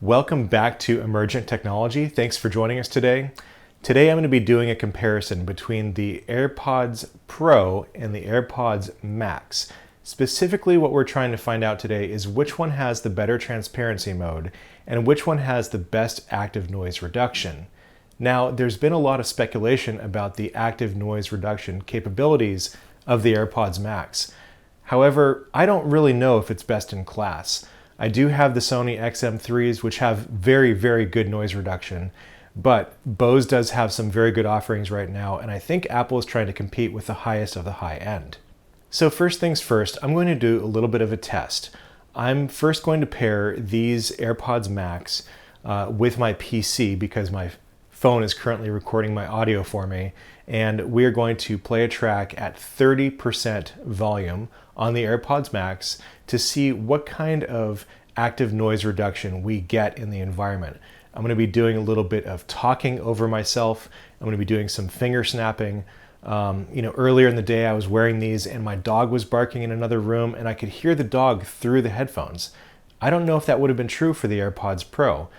Welcome back to Emergent Technology. Thanks for joining us today. Today I'm going to be doing a comparison between the AirPods Pro and the AirPods Max. Specifically, what we're trying to find out today is which one has the better transparency mode and which one has the best active noise reduction. Now, there's been a lot of speculation about the active noise reduction capabilities of the AirPods Max. However, I don't really know if it's best in class. I do have the Sony XM3s, which have very, very good noise reduction, but Bose does have some very good offerings right now, and I think Apple is trying to compete with the highest of the high end. So first things first, I'm going to do a little bit of a test. I'm first going to pair these AirPods Max with my PC because my phone is currently recording my audio for me, and we are going to play a track at 30% volume on the AirPods Max to see what kind of active noise reduction we get in the environment. I'm going to be doing a little bit of talking over myself. I'm going to be doing some finger snapping. Earlier in the day I was wearing these and my dog was barking in another room and I could hear the dog through the headphones. I don't know if that would have been true for the AirPods Pro.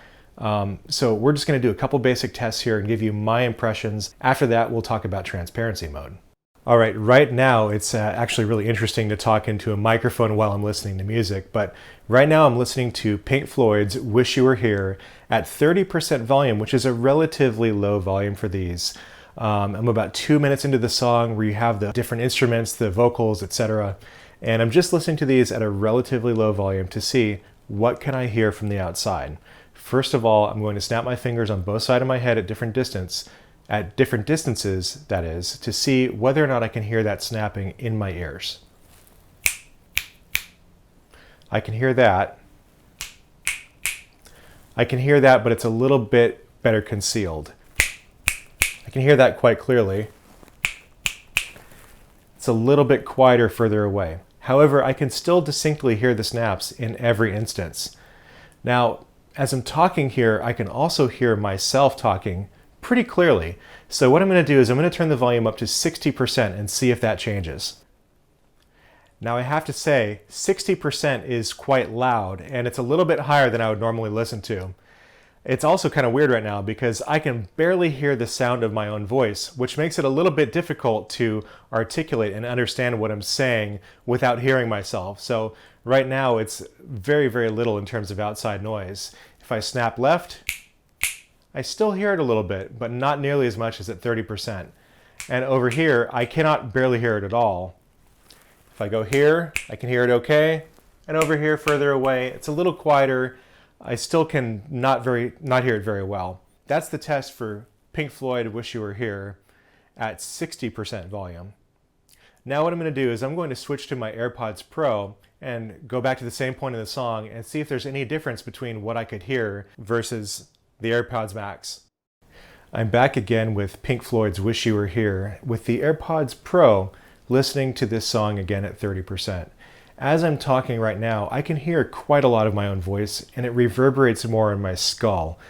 So we're just going to do a couple basic tests here and give you my impressions. After that, we'll talk about transparency mode. All right, right now it's actually really interesting to talk into a microphone while I'm listening to music, but right now I'm listening to Pink Floyd's Wish You Were Here at 30% volume, which is a relatively low volume for these. I'm about 2 minutes into the song where you have the different instruments, the vocals, etc. And I'm just listening to these at a relatively low volume to see what can I hear from the outside. First of all, I'm going to snap my fingers on both sides of my head at different distances, that is, to see whether or not I can hear that snapping in my ears. I can hear that. I can hear that, but it's a little bit better concealed. I can hear that quite clearly. It's a little bit quieter further away. However, I can still distinctly hear the snaps in every instance. Now, as I'm talking here, I can also hear myself talking pretty clearly. So what I'm going to do is I'm going to turn the volume up to 60% and see if that changes. Now I have to say 60% is quite loud and it's a little bit higher than I would normally listen to. It's also kind of weird right now because I can barely hear the sound of my own voice, which makes it a little bit difficult to articulate and understand what I'm saying without hearing myself. So right now it's very, very little in terms of outside noise. If I snap left, I still hear it a little bit, but not nearly as much as at 30%. And over here, I cannot barely hear it at all. If I go here, I can hear it okay. And over here, further away, it's a little quieter. I still can not hear it very well. That's the test for Pink Floyd, Wish You Were Here at 60% volume. Now what I'm going to do is I'm going to switch to my AirPods Pro and go back to the same point in the song and see if there's any difference between what I could hear versus the AirPods Max. I'm back again with Pink Floyd's Wish You Were Here with the AirPods Pro listening to this song again at 30%. As I'm talking right now, I can hear quite a lot of my own voice and it reverberates more in my skull.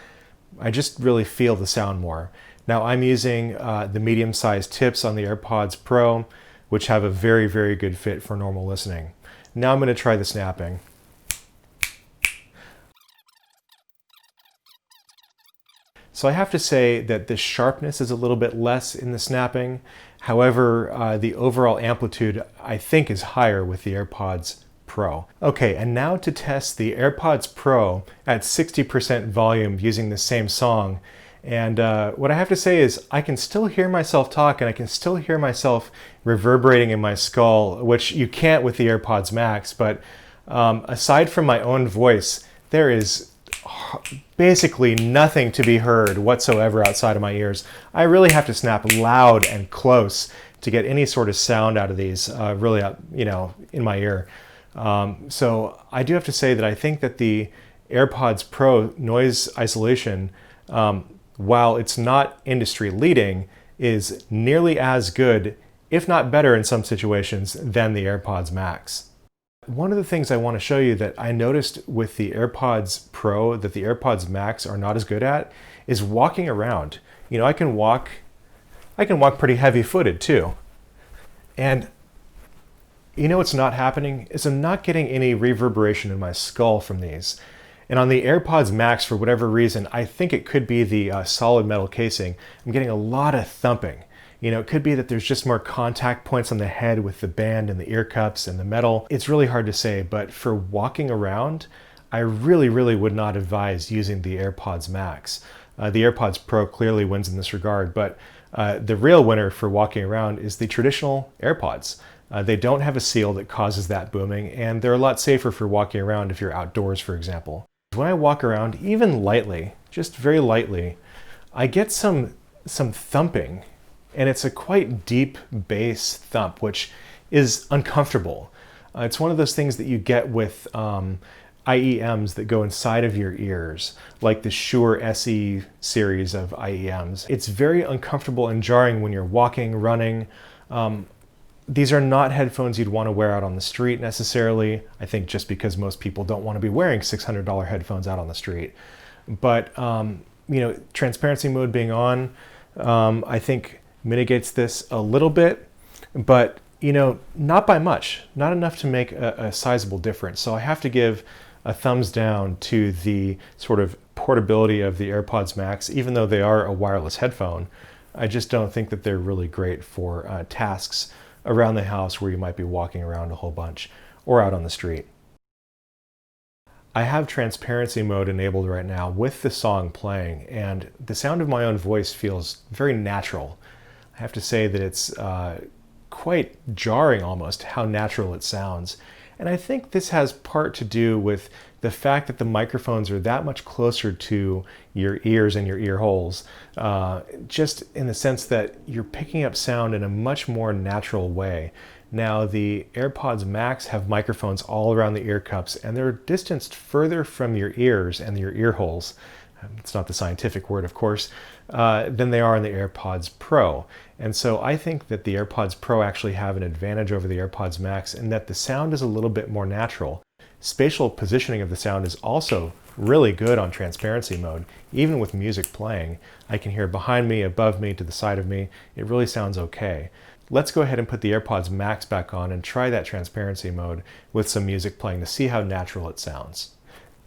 I just really feel the sound more. Now I'm using the medium-sized tips on the AirPods Pro, which have a very, very good fit for normal listening. Now I'm going to try the snapping. So I have to say that the sharpness is a little bit less in the snapping. However, the overall amplitude I think is higher with the AirPods Pro. Okay, and now to test the AirPods Pro at 60% volume using the same song. And what I have to say is I can still hear myself talk and I can still hear myself reverberating in my skull, which you can't with the AirPods Max. But aside from my own voice, there is basically nothing to be heard whatsoever outside of my ears. I really have to snap loud and close to get any sort of sound out of these really in my ear. So I do have to say that I think that the AirPods Pro noise isolation, while it's not industry leading, is nearly as good, if not better in some situations, than the AirPods Max. One of the things I want to show you that I noticed with the AirPods Pro that the AirPods Max are not as good at is walking around. I can walk pretty heavy-footed too. And what's not happening is I'm not getting any reverberation in my skull from these. And on the AirPods Max, for whatever reason, I think it could be the solid metal casing. I'm getting a lot of thumping. You know, it could be that there's just more contact points on the head with the band and the ear cups and the metal. It's really hard to say, but for walking around, I really would not advise using the AirPods Max. The AirPods Pro clearly wins in this regard, but the real winner for walking around is the traditional AirPods. They don't have a seal that causes that booming, and they're a lot safer for walking around if you're outdoors, for example. When I walk around, even lightly, just very lightly, I get some thumping. And it's a quite deep bass thump, which is uncomfortable. It's one of those things that you get with IEMs that go inside of your ears, like the Shure SE series of IEMs. It's very uncomfortable and jarring when you're walking, running. These are not headphones you'd want to wear out on the street necessarily. I think just because most people don't want to be wearing $600 headphones out on the street. But you know, transparency mode being on, I think mitigates this a little bit, but you know, not by much, not enough to make a sizable difference. So I have to give a thumbs down to the sort of portability of the AirPods Max, even though they are a wireless headphone. I just don't think that they're really great for tasks around the house where you might be walking around a whole bunch or out on the street. I have transparency mode enabled right now with the song playing, and the sound of my own voice feels very natural. I have to say that it's quite jarring almost how natural it sounds. And I think this has part to do with the fact that the microphones are that much closer to your ears and your ear holes, just in the sense that you're picking up sound in a much more natural way. Now, the AirPods Max have microphones all around the ear cups, and they're distanced further from your ears and your ear holes. It's not the scientific word, of course, than they are in the AirPods Pro. And so I think that the AirPods Pro actually have an advantage over the AirPods Max in that the sound is a little bit more natural. Spatial positioning of the sound is also really good on transparency mode. Even with music playing, I can hear behind me, above me, to the side of me. It really sounds okay. Let's go ahead and put the AirPods Max back on and try that transparency mode with some music playing to see how natural it sounds.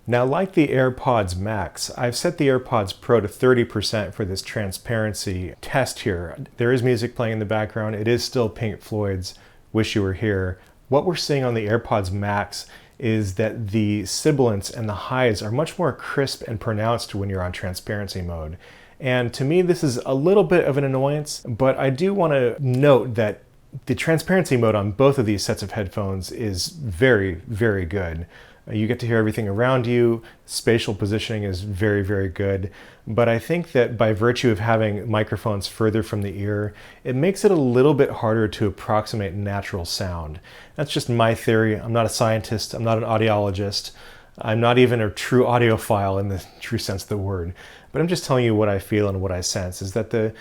Now, like the AirPods Max, I've set the AirPods Pro to 30% for this transparency test here. There is music playing in the background. It is still Pink Floyd's Wish You Were Here. What we're seeing on the AirPods Max is that the sibilants and the highs are much more crisp and pronounced when you're on transparency mode. And to me, this is a little bit of an annoyance, but I do want to note that the transparency mode on both of these sets of headphones is very good. You get to hear everything around you. Spatial positioning is very good. But I think that by virtue of having microphones further from the ear, it makes it a little bit harder to approximate natural sound. That's just my theory. I'm not a scientist. I'm not an audiologist. I'm not even a true audiophile in the true sense of the word. But I'm just telling you what I feel and what I sense is that the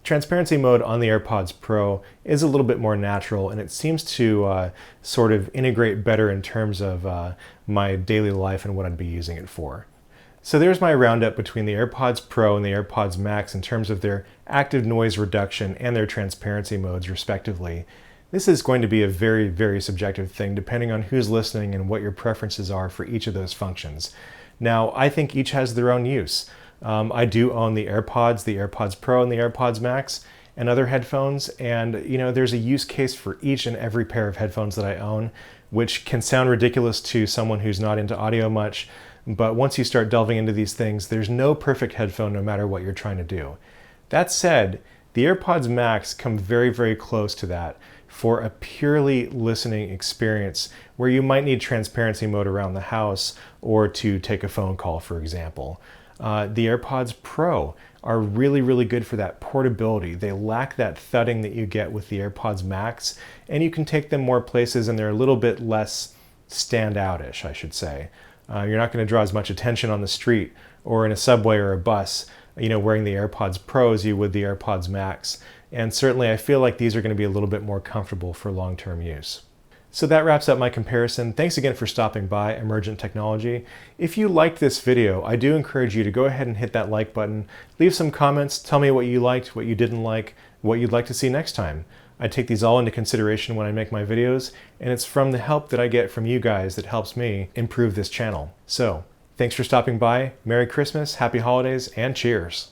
transparency mode on the AirPods Pro is a little bit more natural, and it seems to sort of integrate better in terms of my daily life and what I'd be using it for. So there's my roundup between the AirPods Pro and the AirPods Max in terms of their active noise reduction and their transparency modes respectively. This is going to be a very subjective thing depending on who's listening and what your preferences are for each of those functions. Now, I think each has their own use. I do own the AirPods Pro and the AirPods Max and other headphones, and you know, there's a use case for each and every pair of headphones that I own, which can sound ridiculous to someone who's not into audio much, but once you start delving into these things, there's no perfect headphone no matter what you're trying to do. That said, the AirPods Max come very close to that for a purely listening experience where you might need transparency mode around the house or to take a phone call, for example. The AirPods Pro are really good for that portability. They lack that thudding that you get with the AirPods Max, and you can take them more places and they're a little bit less standout-ish, I should say. You're not going to draw as much attention on the street or in a subway or a bus, you know, wearing the AirPods Pro as you would the AirPods Max. And certainly I feel like these are going to be a little bit more comfortable for long-term use. So that wraps up my comparison. Thanks again for stopping by Emergent Technology. If you liked this video, I do encourage you to go ahead and hit that like button. Leave some comments, tell me what you liked, what you didn't like, what you'd like to see next time. I take these all into consideration when I make my videos, and it's from the help that I get from you guys that helps me improve this channel. So, Thanks for stopping by. Merry Christmas, Happy Holidays, and cheers.